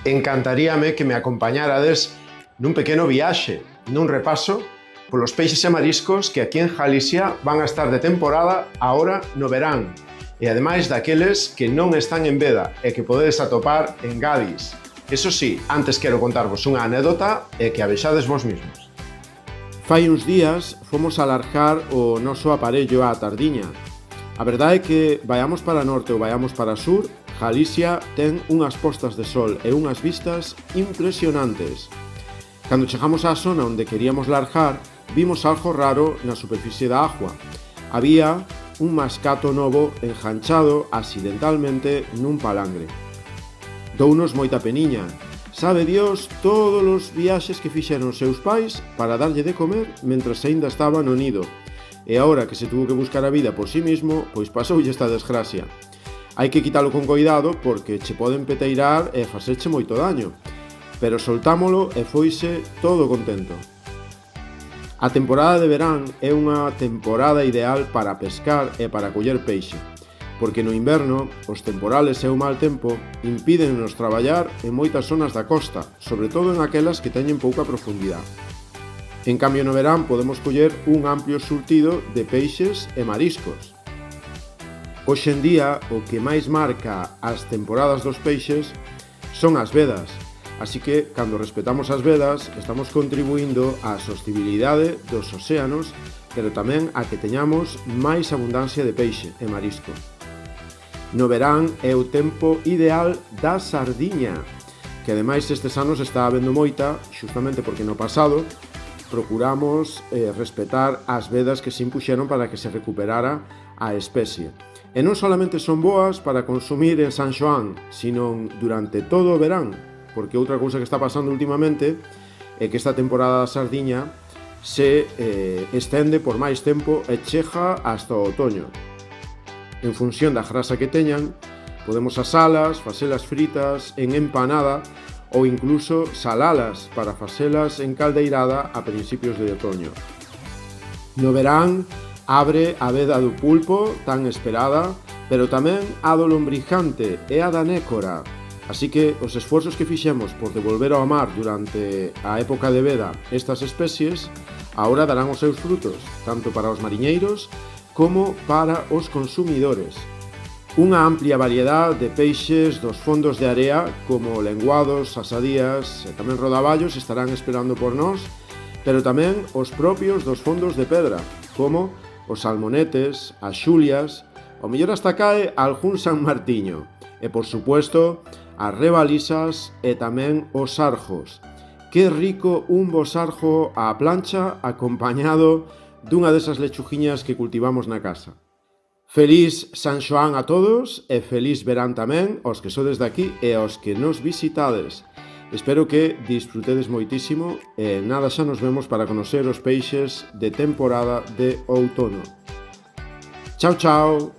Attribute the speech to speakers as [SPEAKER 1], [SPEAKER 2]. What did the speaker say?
[SPEAKER 1] encantaríame que me acompañarades nun pequeno viaxe, nun repaso polos peixes e mariscos que aquí en Galicia van a estar de temporada agora no verán, e ademais daqueles que non están en veda e que podedes atopar en Gadis. Eso sí, antes quero contarvos unha anécdota e que a vexades vos mesmos. Fai uns días fomos a largar o noso aparello á tardiña. A verdade é que vaiamos para norte ou vaiamos para sur, Galicia ten unhas postas de sol e unhas vistas impresionantes. Cando chegamos á zona onde queríamos largar, vimos algo raro na superficie da agua. Había un mascato novo enganchado accidentalmente nun palangre. Dounos moita peniña. Sabe Dios todos os viaxes que fixeron os seus pais para darlle de comer mentras aínda estaba no nido. E agora que se tuvo que buscar a vida por sí mismo, pois pasoulle esta desgracia. Hai que quitalo con coidado porque che poden peteirar e facerche moito daño. Pero soltámolo e foise todo contento. A temporada de verán é unha temporada ideal para pescar e para coller peixe, porque no inverno os temporales e o mal tempo impídennos traballar en moitas zonas da costa, sobre todo en aquelas que teñen pouca profundidade. En cambio no verán podemos coller un amplio surtido de peixes e mariscos. Hoxe en día o que máis marca as temporadas dos peixes son as vedas, así que cando respetamos as vedas estamos contribuindo á sostibilidade dos océanos, pero tamén a que teñamos máis abundancia de peixe e marisco. No verán é o tempo ideal da sardiña, que ademais estes anos está habendo moita, xustamente porque no pasado procuramos respetar as vedas que se impuxeron para que se recuperara a especie. E non solamente son boas para consumir en San Xoán, sino durante todo o verán, porque outra cousa que está pasando últimamente é que esta temporada da sardiña se estende por máis tempo e chega hasta o outoño. En función da grasa que teñan, podemos asalas, facelas fritas, en empanada ou incluso salalas para facelas en caldeirada a principios de outoño. No verán abre a veda do pulpo tan esperada, pero tamén a do lombrijante e a da nécora. Así que os esforzos que fixemos por devolver ao mar durante a época de veda estas especies agora darán os seus frutos, tanto para os mariñeiros como para os consumidores. Unha amplia variedade de peixes dos fondos de area, como lenguados, asadías e tamén rodaballos estarán esperando por nós, pero tamén os propios dos fondos de pedra, como os salmonetes, as xulias, ou mellor hasta cae algún San Martiño, e por supuesto as rebalisas e tamén os sarjos. Que rico un bo sarjo á plancha acompañado dunha desas lechugiñas que cultivamos na casa. Feliz San Xoán a todos e feliz verán tamén aos que sodes daqui e aos que nos visitades. Espero que disfrutedes moitísimo e nada xa nos vemos para conocer os peixes de temporada de outono. Chao, chao!